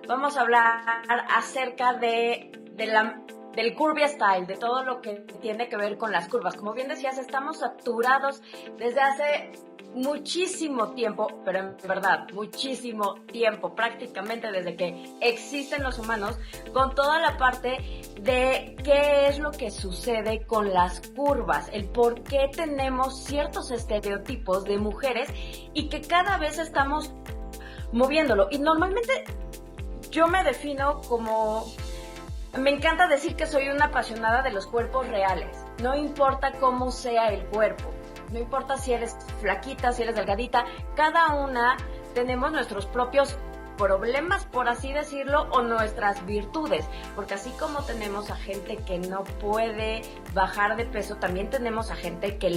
Vamos a hablar acerca del curvy style, de todo lo que tiene que ver con las curvas. Como bien decías, estamos saturados desde hace muchísimo tiempo, pero en verdad, muchísimo tiempo, prácticamente desde que existen los humanos, con toda la parte de qué es lo que sucede con las curvas, el por qué tenemos ciertos estereotipos de mujeres y que cada vez estamos moviéndolo. Y normalmente yo me defino como... Me encanta decir que soy una apasionada de los cuerpos reales. No importa cómo sea el cuerpo. No importa si eres flaquita, si eres delgadita. Cada una tenemos nuestros propios problemas, por así decirlo, o nuestras virtudes. Porque así como tenemos a gente que no puede bajar de peso, también tenemos a gente que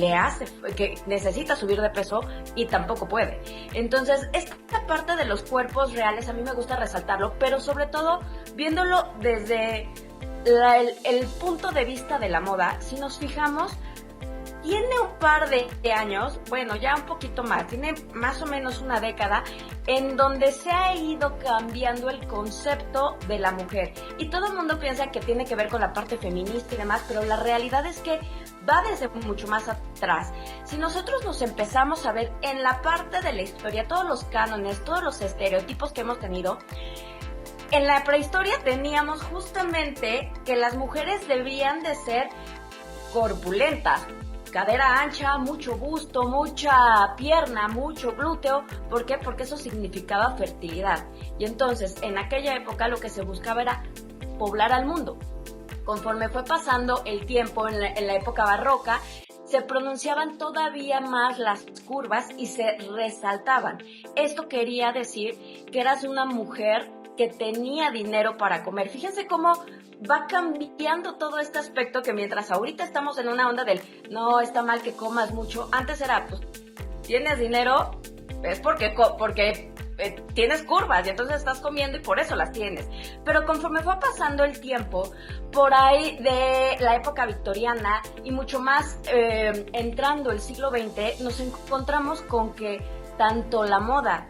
necesita subir de peso y tampoco puede. Entonces, esta parte de los cuerpos reales a mí me gusta resaltarlo, pero sobre todo viéndolo desde el punto de vista de la moda. Si nos fijamos, tiene un par de años, bueno, ya un poquito más, tiene más o menos una década, en donde se ha ido cambiando el concepto de la mujer. Y todo el mundo piensa que tiene que ver con la parte feminista y demás, pero la realidad es que va desde mucho más atrás. Si nosotros nos empezamos a ver en la parte de la historia, todos los cánones, todos los estereotipos que hemos tenido, en la prehistoria teníamos justamente que las mujeres debían de ser corpulentas, cadera ancha, mucho busto, mucha pierna, mucho glúteo. ¿Por qué? Porque eso significaba fertilidad. Y entonces, en aquella época lo que se buscaba era poblar al mundo. Conforme fue pasando el tiempo, en la época barroca, se pronunciaban todavía más las curvas y se resaltaban. Esto quería decir que eras una mujer que tenía dinero para comer. Fíjense cómo va cambiando todo este aspecto, que mientras ahorita estamos en una onda del no, está mal que comas mucho, antes era, pues, tienes dinero, es porque tienes curvas y entonces estás comiendo y por eso las tienes. Pero conforme fue pasando el tiempo, por ahí de la época victoriana y mucho más entrando el siglo XX, nos encontramos con que tanto la moda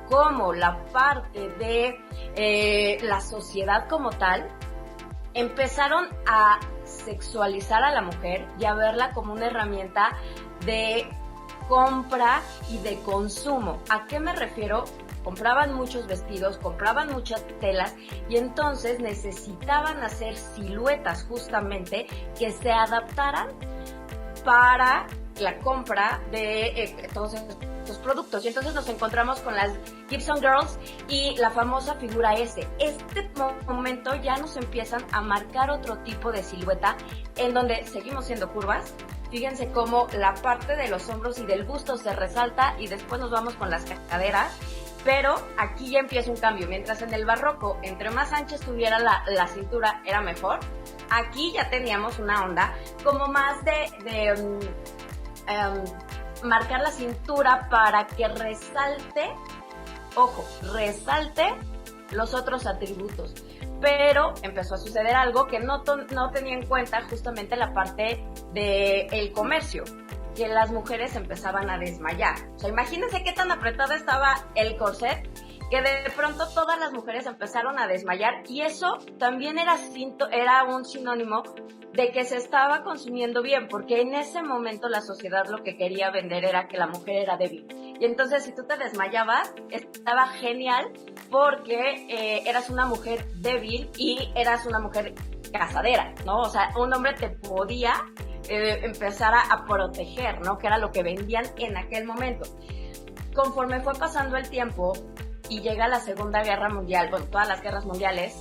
como la parte de la sociedad como tal empezaron a sexualizar a la mujer y a verla como una herramienta de compra y de consumo. ¿A qué me refiero? Compraban muchos vestidos, compraban muchas telas y entonces necesitaban hacer siluetas justamente que se adaptaran para la compra de todos estos productos. Y entonces nos encontramos con las Gibson Girls y la famosa figura S. Este momento ya nos empiezan a marcar otro tipo de silueta en donde seguimos siendo curvas. Fíjense cómo la parte de los hombros y del busto se resalta y después nos vamos con las caderas. Pero aquí ya empieza un cambio. Mientras en el barroco, entre más ancha estuviera la cintura, era mejor. Aquí ya teníamos una onda como más de marcar la cintura para que resalte los otros atributos. Pero empezó a suceder algo que no tenía en cuenta justamente la parte del comercio, que las mujeres empezaban a desmayar. O sea, imagínense qué tan apretada estaba el corset que de pronto todas las mujeres empezaron a desmayar, y eso también era un sinónimo de que se estaba consumiendo bien, porque en ese momento la sociedad lo que quería vender era que la mujer era débil. Y entonces si tú te desmayabas, estaba genial porque eras una mujer débil y eras una mujer casadera, ¿no? O sea, un hombre te podía empezar a proteger, ¿no? Que era lo que vendían en aquel momento. Conforme fue pasando el tiempo y llega la Segunda Guerra Mundial, bueno, todas las guerras mundiales,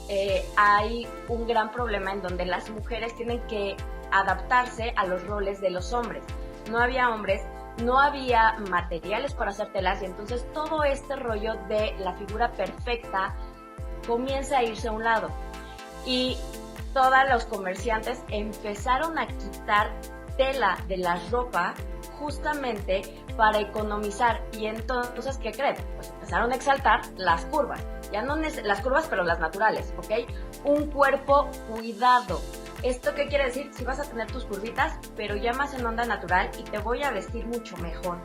hay un gran problema en donde las mujeres tienen que adaptarse a los roles de los hombres. No había hombres, no había materiales para hacer telas, y entonces todo este rollo de la figura perfecta comienza a irse a un lado. Y todos los comerciantes empezaron a quitar tela de la ropa justamente para economizar. Y entonces, ¿qué creen? Pues empezaron a exaltar las curvas. Ya no las curvas, pero las naturales, ¿ok? Un cuerpo cuidado. ¿Esto qué quiere decir? Si vas a tener tus curvitas, pero ya más en onda natural, y te voy a vestir mucho mejor.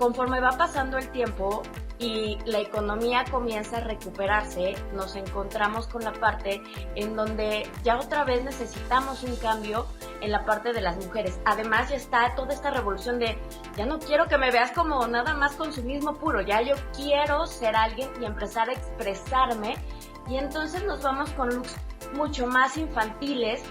conforme va pasando el tiempo y la economía comienza a recuperarse, nos encontramos con la parte en donde ya otra vez necesitamos un cambio en la parte de las mujeres. Además ya está toda esta revolución de ya no quiero que me veas como nada más consumismo puro, ya yo quiero ser alguien y empezar a expresarme, y entonces nos vamos con looks mucho más infantiles.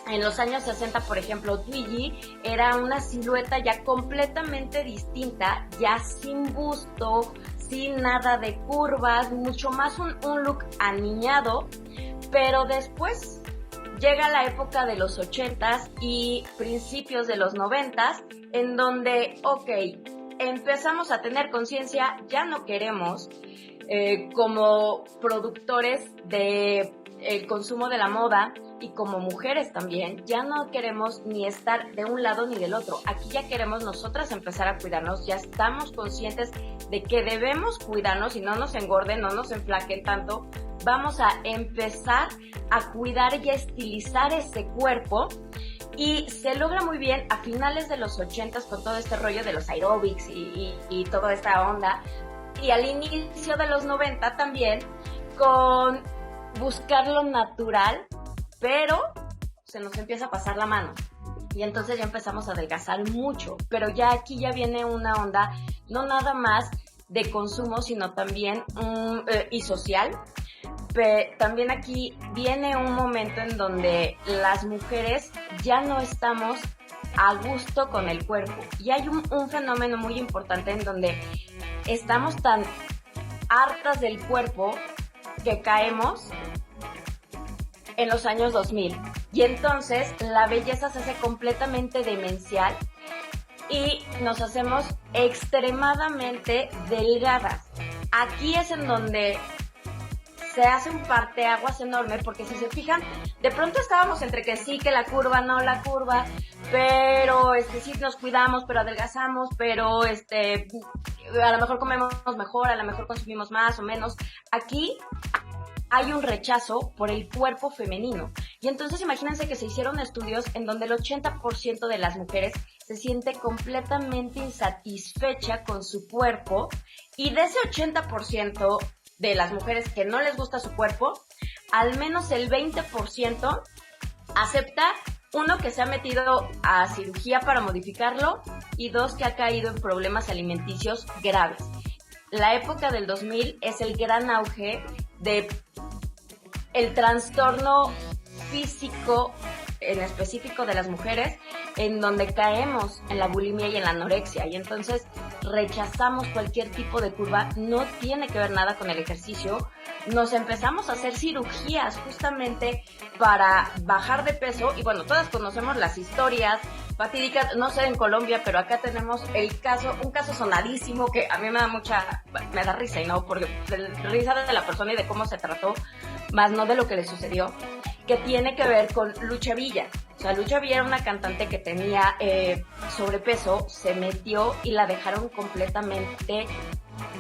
En los años 60, por ejemplo, Twiggy era una silueta ya completamente distinta, ya sin busto, sin nada de curvas, mucho más un look aniñado, pero después llega la época de los 80s y principios de los 90s, en donde, empezamos a tener conciencia, ya no queremos, como productores de el consumo de la moda y como mujeres también, ya no queremos ni estar de un lado ni del otro. Aquí ya queremos nosotras empezar a cuidarnos, ya estamos conscientes de que debemos cuidarnos y no nos engorden, no nos enflaquen tanto. Vamos a empezar a cuidar y a estilizar ese cuerpo, y se logra muy bien a finales de los 80s con todo este rollo de los aeróbics y toda esta onda, y al inicio de los 90 también con buscar lo natural, pero se nos empieza a pasar la mano y entonces ya empezamos a adelgazar mucho, pero ya aquí ya viene una onda no nada más de consumo, sino también y social. También aquí viene un momento en donde las mujeres ya no estamos a gusto con el cuerpo, y hay un fenómeno muy importante en donde estamos tan hartas del cuerpo que caemos en los años 2000, y entonces la belleza se hace completamente demencial y nos hacemos extremadamente delgadas. Aquí es en donde se hace un parteaguas enorme, porque si se fijan, de pronto estábamos entre que sí, que la curva, no la curva, pero sí nos cuidamos, pero adelgazamos, pero a lo mejor comemos mejor, a lo mejor consumimos más o menos. Aquí hay un rechazo por el cuerpo femenino. Y entonces imagínense que se hicieron estudios en donde el 80% de las mujeres se siente completamente insatisfecha con su cuerpo, y de ese 80% de las mujeres que no les gusta su cuerpo, al menos el 20% acepta, uno, que se ha metido a cirugía para modificarlo, y dos, que ha caído en problemas alimenticios graves. La época del 2000 es el gran auge de el trastorno físico, en específico de las mujeres, en donde caemos en la bulimia y en la anorexia, y entonces rechazamos cualquier tipo de curva. No tiene que ver nada con el ejercicio. Nos empezamos a hacer cirugías justamente para bajar de peso, y bueno, todas conocemos las historias fatídicas, no sé en Colombia, pero acá tenemos un caso sonadísimo que a mí me da risa, y no, porque risa de la persona y de cómo se trató, más no de lo que le sucedió, que tiene que ver con Lucha Villa. O sea, Lucha Villa era una cantante que tenía sobrepeso, se metió y la dejaron completamente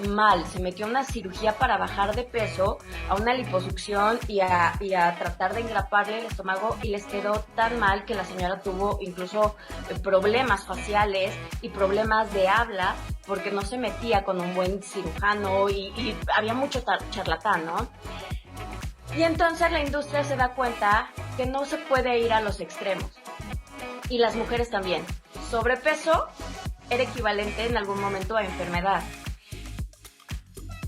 mal. Se metió a una cirugía para bajar de peso, a una liposucción y a tratar de engraparle el estómago, y les quedó tan mal que la señora tuvo incluso problemas faciales y problemas de habla, porque no se metía con un buen cirujano, y había mucho charlatán, ¿no? Y entonces la industria se da cuenta que no se puede ir a los extremos. Y las mujeres también. Sobrepeso era equivalente en algún momento a enfermedad.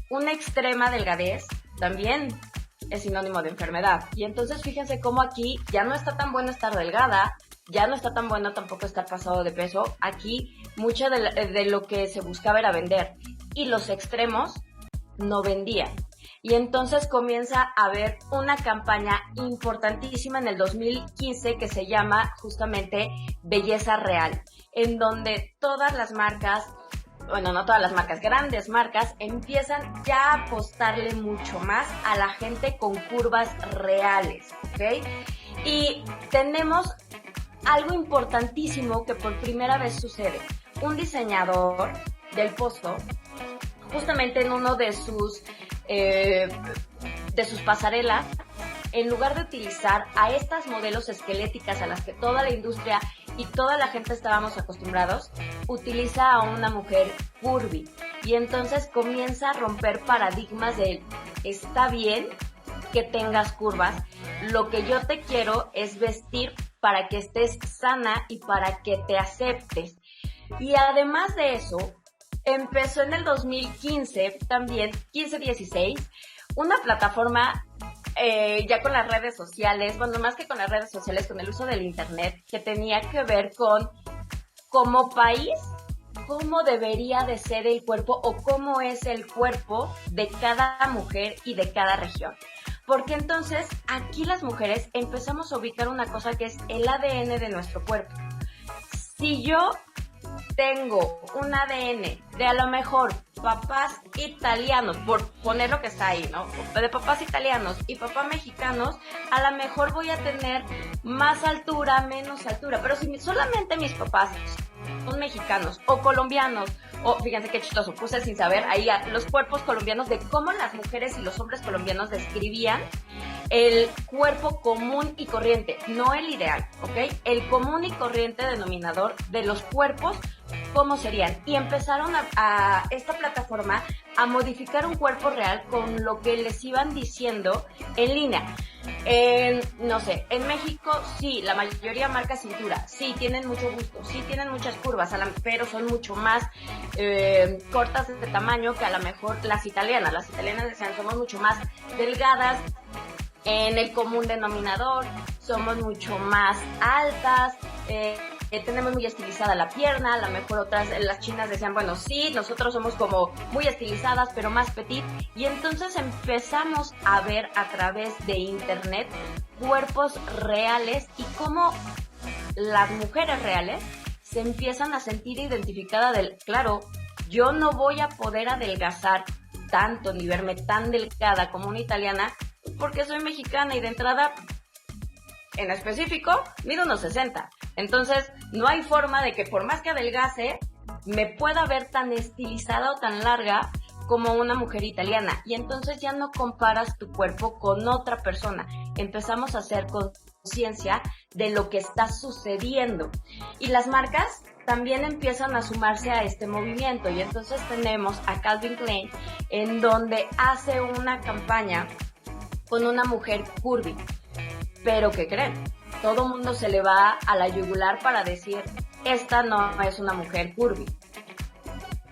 Una extrema delgadez también es sinónimo de enfermedad. Y entonces fíjense cómo aquí ya no está tan bueno estar delgada, ya no está tan bueno tampoco estar pasado de peso. Aquí mucho de lo que se buscaba era vender. Y los extremos no vendían. Y entonces comienza a haber una campaña importantísima en el 2015 que se llama justamente Belleza Real, en donde todas las marcas, bueno, no todas las marcas, grandes marcas, empiezan ya a apostarle mucho más a la gente con curvas reales, ¿ok? Y tenemos algo importantísimo que por primera vez sucede. Un diseñador del Posto, justamente en uno de sus pasarelas, en lugar de utilizar a estas modelos esqueléticas a las que toda la industria y toda la gente estábamos acostumbrados, utiliza a una mujer curvy y entonces comienza a romper paradigmas de está bien que tengas curvas, lo que yo te quiero es vestir para que estés sana y para que te aceptes. Y además de eso, empezó en el 2015, también 15-16, una plataforma ya con las redes sociales, bueno, más que con las redes sociales, con el uso del internet, que tenía que ver con, como país, cómo debería de ser el cuerpo o cómo es el cuerpo de cada mujer y de cada región. Porque entonces aquí las mujeres empezamos a ubicar una cosa que es el ADN de nuestro cuerpo. Si yo tengo un ADN de a lo mejor papás italianos, por poner lo que está ahí, ¿no? De papás italianos y papás mexicanos, a lo mejor voy a tener más altura, menos altura. Pero si solamente mis papás son mexicanos o colombianos, o fíjense qué chistoso, puse sin saber ahí los cuerpos colombianos de cómo las mujeres y los hombres colombianos describían el cuerpo común y corriente, no el ideal, ¿ok? El común y corriente denominador de los cuerpos, ¿cómo serían? Y empezaron a esta plataforma a modificar un cuerpo real con lo que les iban diciendo en línea. No sé, en México sí, la mayoría marca cintura, sí, tienen mucho gusto, sí, tienen muchas curvas, pero son mucho más cortas de tamaño que a lo mejor las italianas. Las italianas decían, somos mucho más delgadas en el común denominador, somos mucho más altas, tenemos muy estilizada la pierna, a lo mejor otras, las chinas decían, bueno, sí, nosotros somos como muy estilizadas, pero más petit, y entonces empezamos a ver a través de internet cuerpos reales y cómo las mujeres reales se empiezan a sentir identificadas del, claro, yo no voy a poder adelgazar tanto ni verme tan delgada como una italiana porque soy mexicana y de entrada, en específico, mido unos 60. Entonces, no hay forma de que por más que adelgace, me pueda ver tan estilizada o tan larga como una mujer italiana. Y entonces ya no comparas tu cuerpo con otra persona. Empezamos a hacer conciencia de lo que está sucediendo. Y las marcas también empiezan a sumarse a este movimiento. Y entonces tenemos a Calvin Klein, en donde hace una campaña con una mujer curvy. Pero ¿qué creen? Todo mundo se le va a la yugular para decir, esta no es una mujer curvy.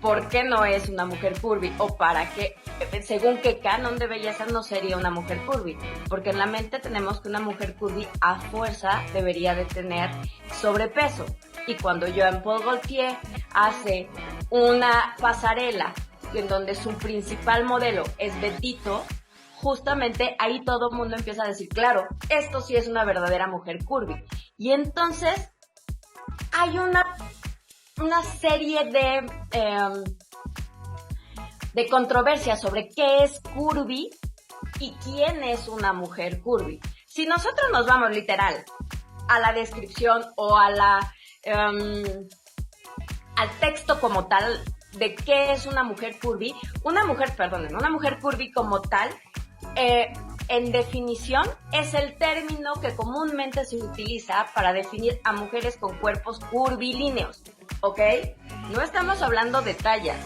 ¿Por qué no es una mujer curvy? ¿O para qué? Según qué canon de belleza no sería una mujer curvy. Porque en la mente tenemos que una mujer curvy a fuerza debería de tener sobrepeso. Y cuando Jean-Paul Gaultier hace una pasarela en donde su principal modelo es Betito, justamente ahí todo el mundo empieza a decir, claro, esto sí es una verdadera mujer curvy. Y entonces hay una serie de controversias sobre qué es curvy y quién es una mujer curvy. Si nosotros nos vamos literal a la descripción o a al texto como tal de qué es una mujer curvy, una mujer curvy como tal, en definición, es el término que comúnmente se utiliza para definir a mujeres con cuerpos curvilíneos, ¿ok? No estamos hablando de tallas,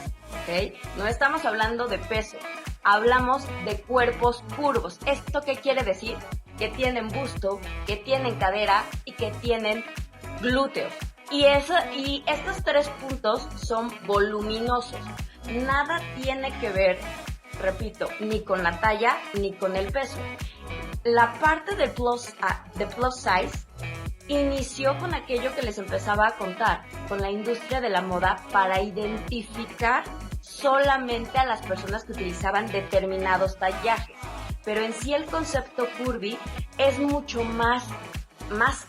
¿ok? No estamos hablando de peso, hablamos de cuerpos curvos. ¿Esto qué quiere decir? Que tienen busto, que tienen cadera y que tienen glúteos. Y estos 3 puntos son voluminosos. Nada tiene que ver, repito, ni con la talla ni con el peso. La parte de plus size inició con aquello que les empezaba a contar, con la industria de la moda para identificar solamente a las personas que utilizaban determinados tallajes. Pero en sí el concepto curvy es mucho más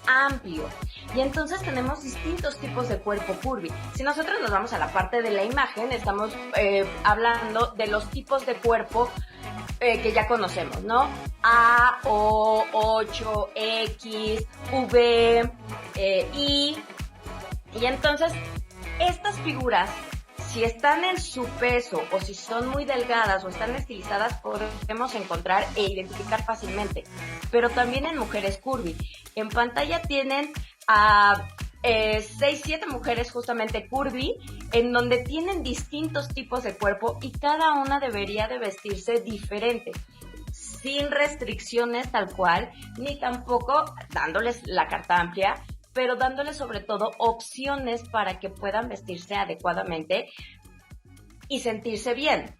amplio. Y entonces tenemos distintos tipos de cuerpo curvy. Si nosotros nos vamos a la parte de la imagen, estamos hablando de los tipos de cuerpo que ya conocemos, ¿no? A, O, 8, X, V, Y. Y entonces, estas figuras, si están en su peso o si son muy delgadas o están estilizadas, podemos encontrar e identificar fácilmente. Pero también en mujeres curvy. En pantalla tienen a 6, 7 mujeres justamente curvy, en donde tienen distintos tipos de cuerpo y cada una debería de vestirse diferente, sin restricciones tal cual, ni tampoco dándoles la carta amplia, pero dándoles sobre todo opciones para que puedan vestirse adecuadamente y sentirse bien.